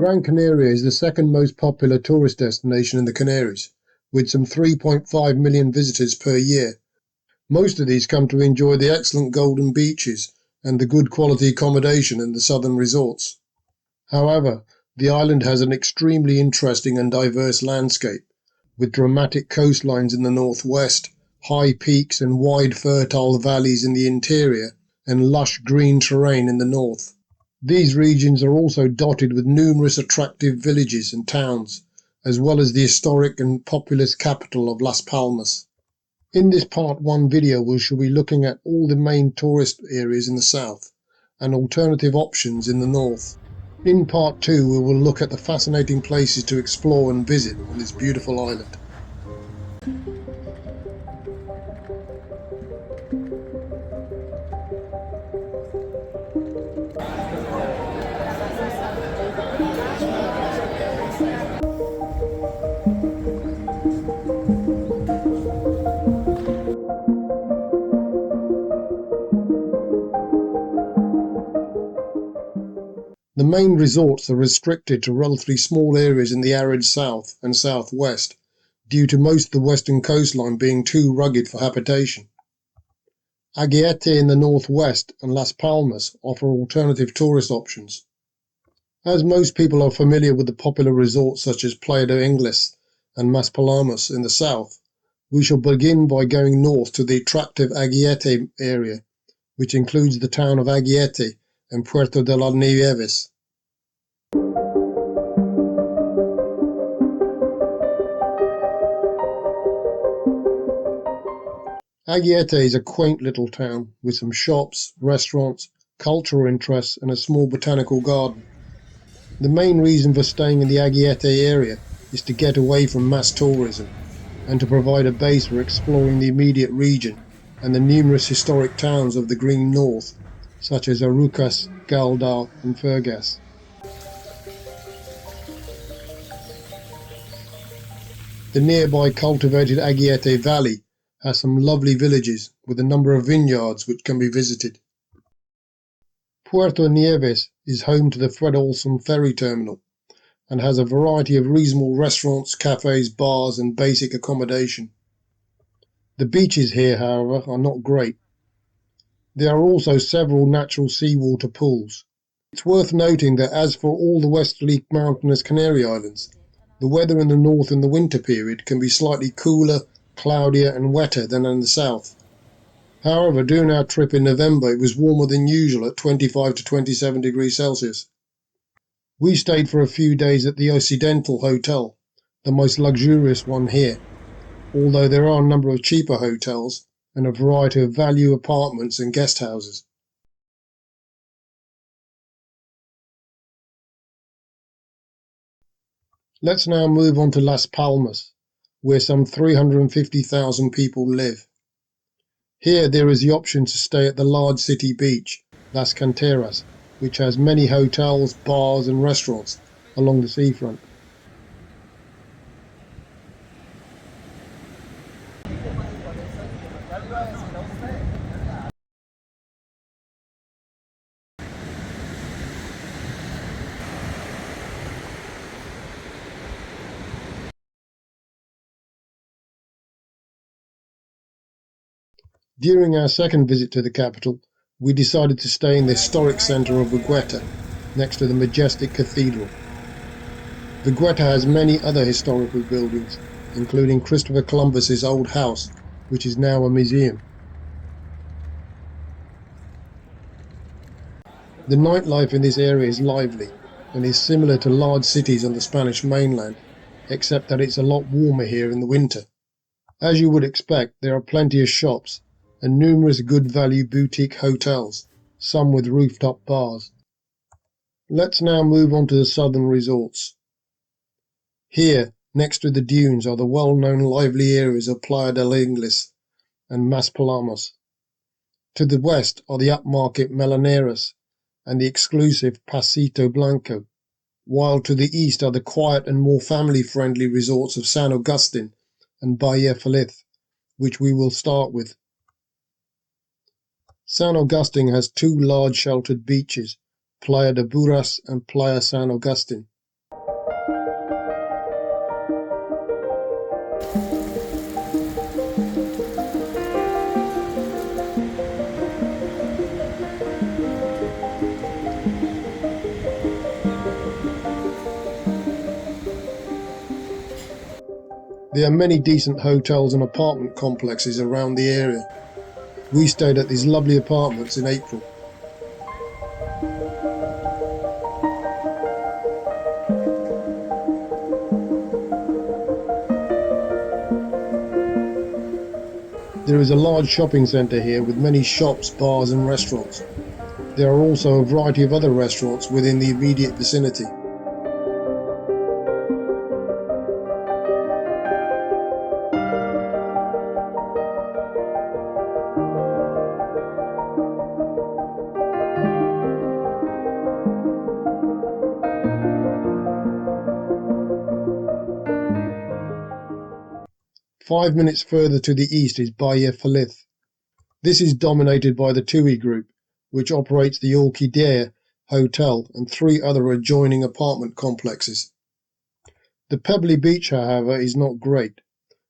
Gran Canaria is the second most popular tourist destination in the Canaries, with some 3.5 million visitors per year. Most of these come to enjoy the excellent golden beaches and the good quality accommodation in the southern resorts. However, the island has an extremely interesting and diverse landscape, with dramatic coastlines in the northwest, high peaks and wide fertile valleys in the interior, and lush green terrain in the north. These regions are also dotted with numerous attractive villages and towns, as well as the historic and populous capital of Las Palmas. In this part 1 video we shall be looking at all the main tourist areas in the south and alternative options in the north. In part 2 we will look at the fascinating places to explore and visit on this beautiful island. The main resorts are restricted to relatively small areas in the arid south and southwest, due to most of the western coastline being too rugged for habitation. Aguete in the northwest and Las Palmas offer alternative tourist options. As most people are familiar with the popular resorts such as Playa de Inglés and Maspalomas in the south, we shall begin by going north to the attractive Aguete area, which includes the town of Aguete and Puerto de las Nieves. Aguete is a quaint little town with some shops, restaurants, cultural interests and a small botanical garden. The main reason for staying in the Aguete area is to get away from mass tourism and to provide a base for exploring the immediate region and the numerous historic towns of the Green North, such as Arucas, Galdar and Fergas. The nearby cultivated Aguete Valley has some lovely villages with a number of vineyards which can be visited. Puerto Nieves is home to the Fred Olson ferry terminal and has a variety of reasonable restaurants, cafes, bars and basic accommodation. The beaches here, however, are not great. There are also several natural seawater pools. It's worth noting that as for all the westerly mountainous Canary Islands, the weather in the north in the winter period can be slightly cooler, cloudier and wetter than in the south. However, during our trip in November it was warmer than usual at 25 to 27 degrees Celsius. We stayed for a few days at the Occidental Hotel, the most luxurious one here, although there are a number of cheaper hotels and a variety of value apartments and guest houses. Let's now move on to Las Palmas, where some 350,000 people live. Here there is the option to stay at the large city beach, Las Canteras, which has many hotels, bars and restaurants along the seafront. During our second visit to the capital, we decided to stay in the historic centre of Vegueta, next to the majestic cathedral. Vegueta has many other historical buildings, including Christopher Columbus's old house, which is now a museum. The nightlife in this area is lively and is similar to large cities on the Spanish mainland, except that it's a lot warmer here in the winter. As you would expect, there are plenty of shops and numerous good value boutique hotels, some with rooftop bars. Let's now move on to the southern resorts. Here, next to the dunes, are the well-known lively areas of Playa del Inglés and Maspalomas. To the west are the upmarket Melaneras and the exclusive Pasito Blanco, while to the east are the quiet and more family-friendly resorts of San Agustin and Bahia Feliz, which we will start with. San Agustin has two large sheltered beaches, Playa de Buras and Playa San Agustin. There are many decent hotels and apartment complexes around the area. We stayed at these lovely apartments in April. There is a large shopping centre here with many shops, bars and restaurants. There are also a variety of other restaurants within the immediate vicinity. Five minutes further to the east is Playa. This is dominated by the TUI Group, which operates the Orchidea Hotel and three other adjoining apartment complexes. The pebbly beach, however, is not great,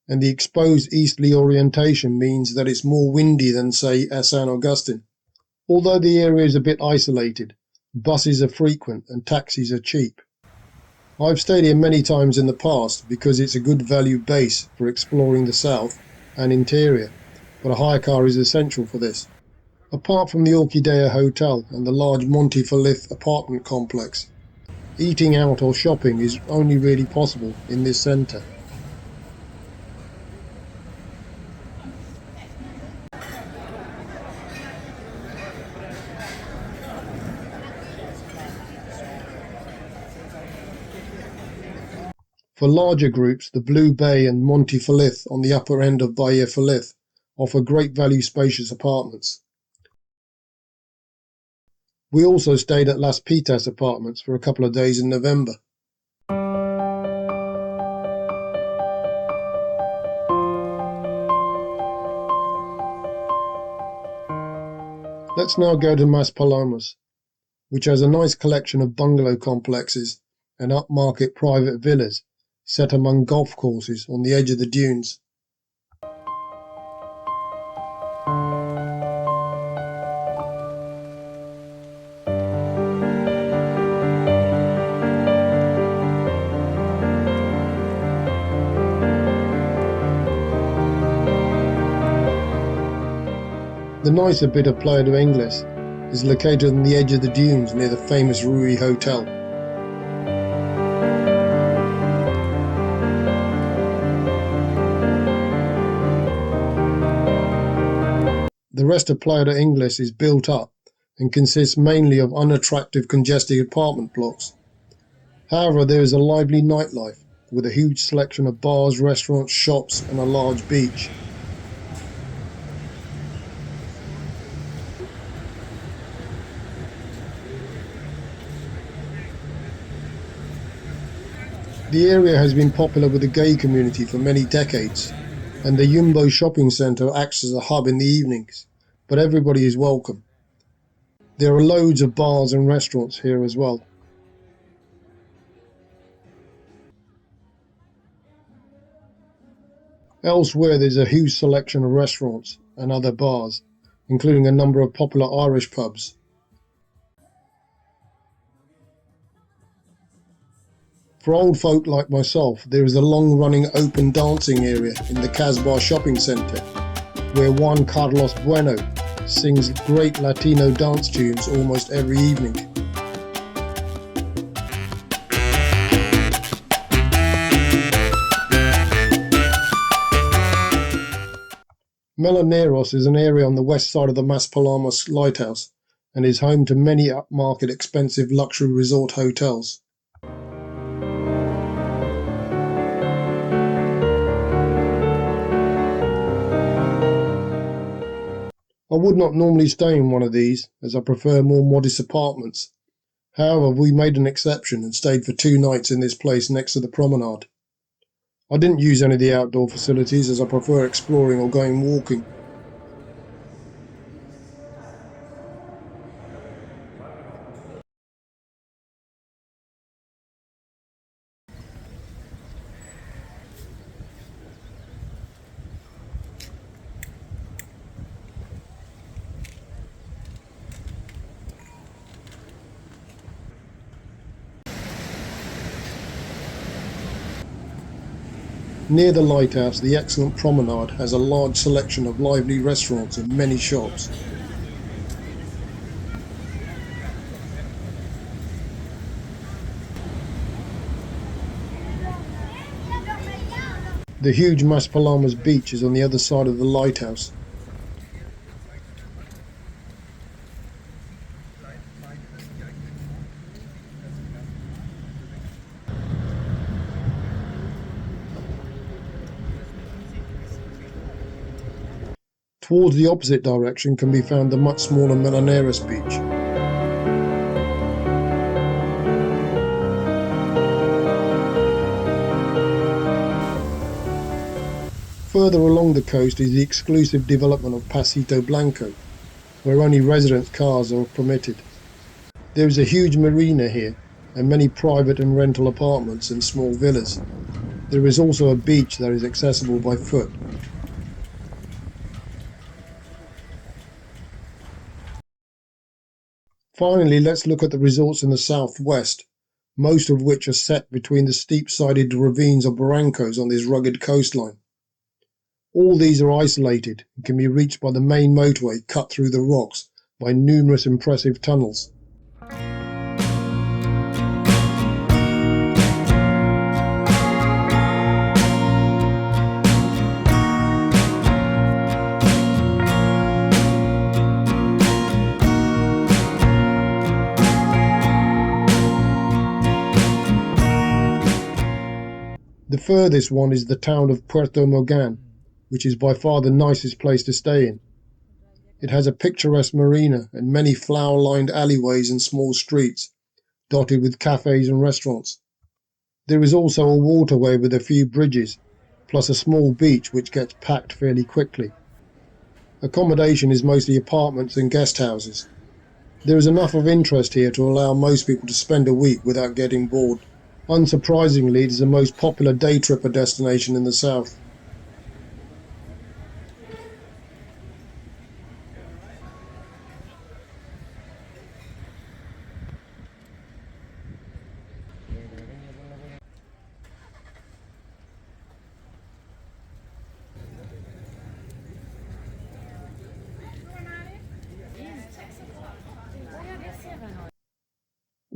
and the exposed easterly orientation means that it's more windy than, say, at San Agustin. Although the area is a bit isolated, buses are frequent and taxis are cheap. I've stayed here many times in the past because it's a good value base for exploring the south and interior, but a hire car is essential for this. Apart from the Orchidea Hotel and the large Monte Feliz apartment complex, eating out or shopping is only really possible in this centre. For larger groups, the Blue Bay and Monte Feliz on the upper end of Playa Feliz offer great value spacious apartments. We also stayed at Las Pitas apartments for a couple of days in November. Let's now go to Maspalomas, which has a nice collection of bungalow complexes and upmarket private villas set among golf courses on the edge of the dunes. The nicer bit of Playa de Inglés is located on the edge of the dunes near the famous Rui Hotel. The rest of Playa de Inglés is built up and consists mainly of unattractive congested apartment blocks. However, there is a lively nightlife with a huge selection of bars, restaurants, shops and a large beach. The area has been popular with the gay community for many decades, and the Jumbo shopping centre acts as a hub in the evenings, but everybody is welcome. There are loads of bars and restaurants here as well. Elsewhere there's a huge selection of restaurants and other bars, including a number of popular Irish pubs. For old folk like myself, there is a long-running open dancing area in the Casbah shopping centre, where Juan Carlos Bueno sings great Latino dance tunes almost every evening. Melaneros is an area on the west side of the Maspalomas lighthouse and is home to many upmarket expensive luxury resort hotels. I would not normally stay in one of these, as I prefer more modest apartments. However, we made an exception and stayed for 2 nights in this place next to the promenade. I didn't use any of the outdoor facilities as I prefer exploring or going walking. Near the lighthouse, the excellent promenade has a large selection of lively restaurants and many shops. The huge Maspalomas beach is on the other side of the lighthouse. Towards the opposite direction can be found the much smaller Milaneras beach. Further along the coast is the exclusive development of Pasito Blanco, where only residents' cars are permitted. There is a huge marina here, and many private and rental apartments and small villas. There is also a beach that is accessible by foot. Finally, let's look at the resorts in the southwest, most of which are set between the steep-sided ravines or barrancos on this rugged coastline. All these are isolated and can be reached by the main motorway cut through the rocks by numerous impressive tunnels. The furthest one is the town of Puerto Mogan, which is by far the nicest place to stay in. It has a picturesque marina and many flower-lined alleyways and small streets, dotted with cafes and restaurants. There is also a waterway with a few bridges, plus a small beach which gets packed fairly quickly. Accommodation is mostly apartments and guest houses. There is enough of interest here to allow most people to spend a week without getting bored. Unsurprisingly, it is the most popular day tripper destination in the south.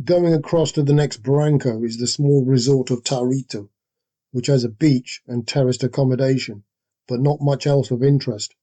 Going across to the next barranco is the small resort of Tarito, which has a beach and terraced accommodation, but not much else of interest.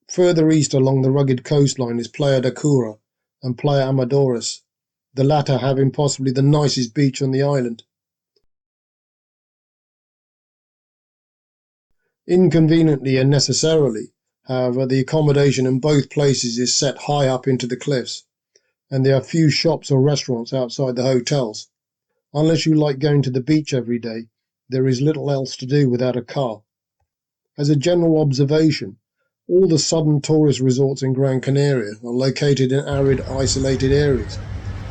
Further east along the rugged coastline is Playa de Cura and Playa Amadores, the latter having possibly the nicest beach on the island. Inconveniently and necessarily, however, the accommodation in both places is set high up into the cliffs, and there are few shops or restaurants outside the hotels. Unless you like going to the beach every day, there is little else to do without a car. As a general observation, all the southern tourist resorts in Gran Canaria are located in arid, isolated areas,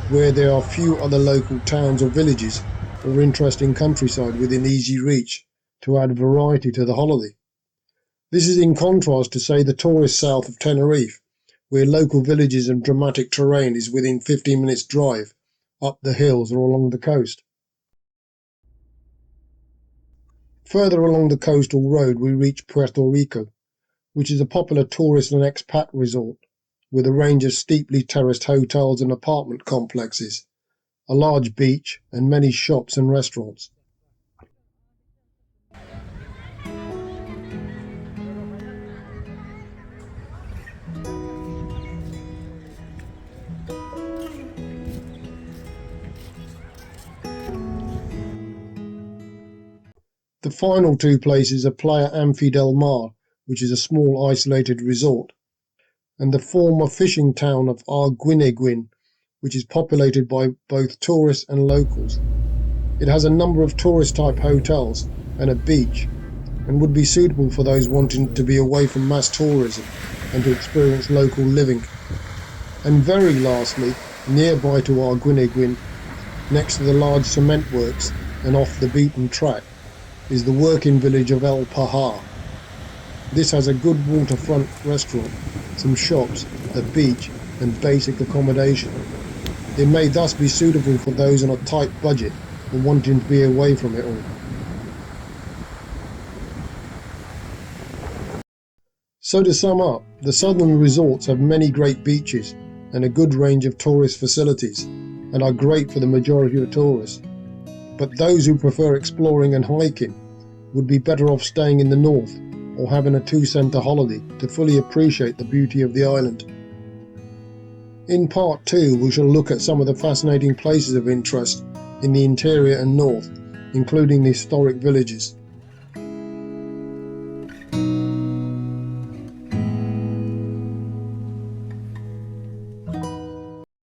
where there are few other local towns or villages or interesting countryside within easy reach to add variety to the holiday. This is in contrast to, say, the tourist south of Tenerife, where local villages and dramatic terrain is within 15 minutes drive up the hills or along the coast. Further along the coastal road we reach Puerto Rico, which is a popular tourist and expat resort with a range of steeply terraced hotels and apartment complexes, a large beach and many shops and restaurants. The final two places are Playa Amphi del Mar, which is a small isolated resort, and the former fishing town of Arguineguin, which is populated by both tourists and locals. It has a number of tourist-type hotels and a beach, and would be suitable for those wanting to be away from mass tourism and to experience local living. And very lastly, nearby to Arguineguin, next to the large cement works and off the beaten track, is the working village of El Pajar. This has a good waterfront restaurant, some shops, a beach and basic accommodation. It may thus be suitable for those on a tight budget or wanting to be away from it all. So to sum up, the southern resorts have many great beaches and a good range of tourist facilities and are great for the majority of tourists. But those who prefer exploring and hiking would be better off staying in the north or having a two-centre holiday to fully appreciate the beauty of the island. In part 2 we shall look at some of the fascinating places of interest in the interior and north, including the historic villages.